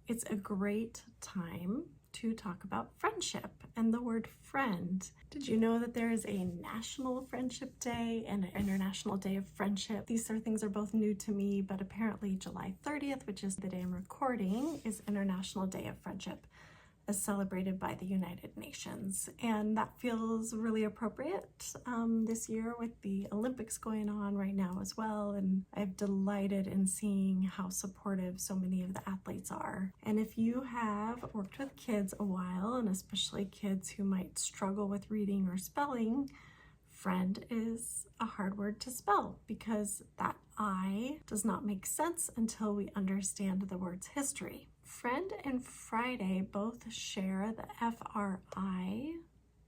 it's a great time to talk about friendship and the word friend. Did you know that there is a National Friendship Day and an International Day of Friendship? These things are both new to me, but apparently July 30th, which is the day I'm recording, is International Day of Friendship, as celebrated by the United Nations. And that feels really appropriate this year with the Olympics going on right now as well. And I'm delighted in seeing how supportive so many of the athletes are. And if you have worked with kids a while, and especially kids who might struggle with reading or spelling, friend is a hard word to spell because that I does not make sense until we understand the word's history. Friend and Friday both share the FRI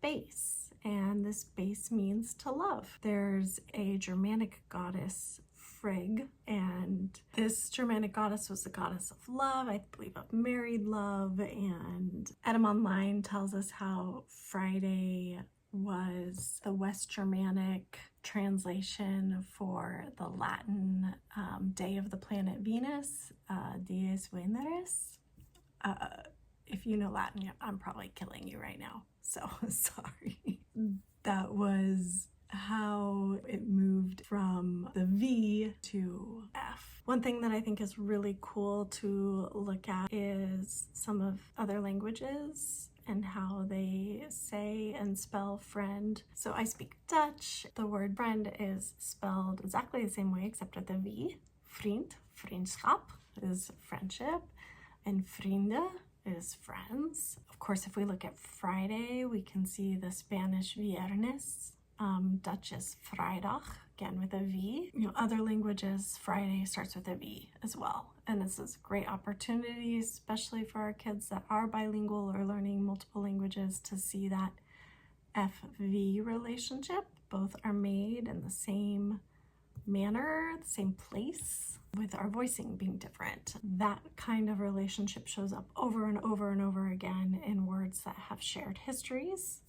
base, and this base means to love. There's a Germanic goddess, Frigg, and this Germanic goddess was the goddess of love, I believe of married love, and Edom Online tells us how Friday was the West Germanic translation for the Latin day of the planet Venus, Dies Veneris. If you know Latin, I'm probably killing you right now, so sorry. That was how it moved from the V to F. One thing that I think is really cool to look at is some of other languages and how they say and spell friend. So I speak Dutch. The word friend is spelled exactly the same way except with a V. Vriend, vriendschap is friendship, and vrienden is friends. Of course, if we look at Friday, we can see the Spanish viernes. Dutch is vrijdag, again with a V. Other languages, Friday starts with a V as well. And this is a great opportunity, especially for our kids that are bilingual or learning multiple languages, to see that FV relationship. Both are made in the same manner, the same place, with our voicing being different. That kind of relationship shows up over and over and over again in words that have shared histories,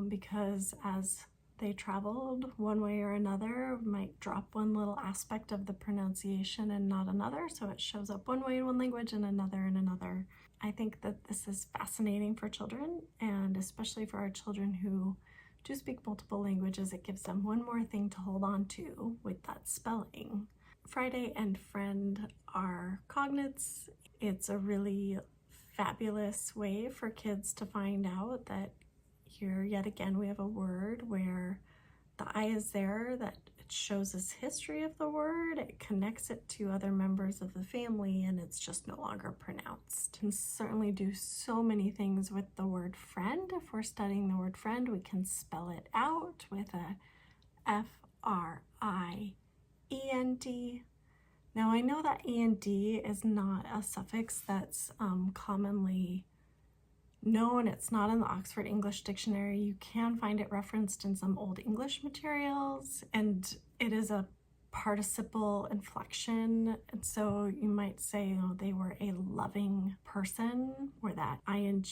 because as they traveled one way or another, might drop one little aspect of the pronunciation and not another, so it shows up one way in one language and another in another. I think that this is fascinating for children, and especially for our children who do speak multiple languages. It gives them one more thing to hold on to with that spelling. Friday and friend are cognates. It's a really fabulous way for kids to find out that here, yet again, we have a word where the I is there, that it shows us history of the word, it connects it to other members of the family, and it's just no longer pronounced. And certainly do so many things with the word friend. If we're studying the word friend, we can spell it out with a F-R-I-E-N-D. Now I know that END is not a suffix that's commonly known. It's not in the Oxford English Dictionary. You can find it referenced in some Old English materials, and it is a participle inflection. And so you might say, they were a loving person, where that ing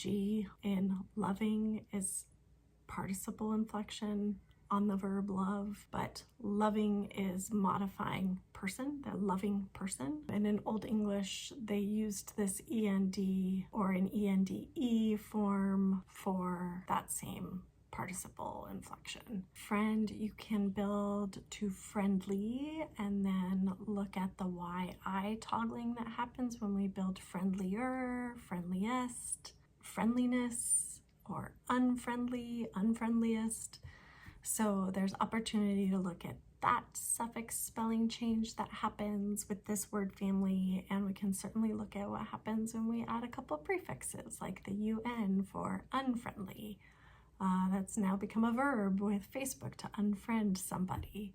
in loving is participle inflection on the verb love, but loving is modifying person, the loving person. And in Old English, they used this END or an ENDE form for that same participle inflection. Friend, you can build to friendly and then look at the YI toggling that happens when we build friendlier, friendliest, friendliness, or unfriendly, unfriendliest. So there's opportunity to look at that suffix spelling change that happens with this word family, and we can certainly look at what happens when we add a couple prefixes like the UN for unfriendly. That's now become a verb with Facebook, to unfriend somebody.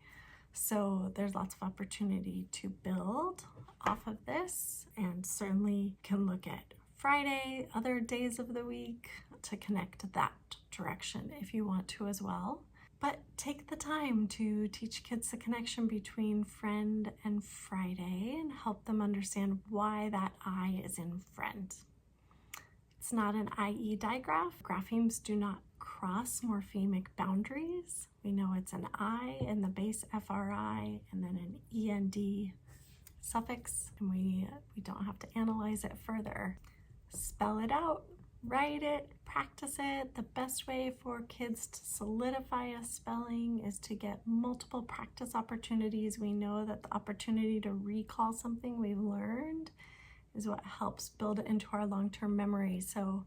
So there's lots of opportunity to build off of this, and certainly can look at Friday, other days of the week, to connect that direction if you want to as well. But take the time to teach kids the connection between friend and Friday and help them understand why that I is in friend. It's not an IE digraph. Graphemes do not cross morphemic boundaries. We know it's an I in the base FRI and then an END. suffix, and we don't have to analyze it further. Spell it out, write it, practice it. The best way for kids to solidify a spelling is to get multiple practice opportunities. We know that the opportunity to recall something we've learned is what helps build it into our long-term memory. So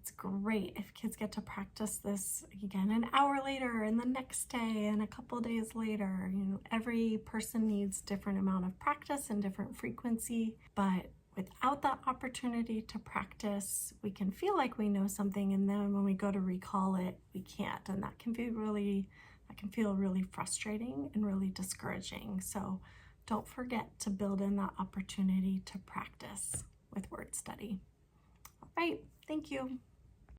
it's great if kids get to practice this again an hour later and the next day and a couple days later. You know, every person needs different amount of practice and different frequency, but without that opportunity to practice, we can feel like we know something, and then when we go to recall it, we can't, and that can feel really frustrating and really discouraging. So don't forget to build in that opportunity to practice with word study. All right, thank you.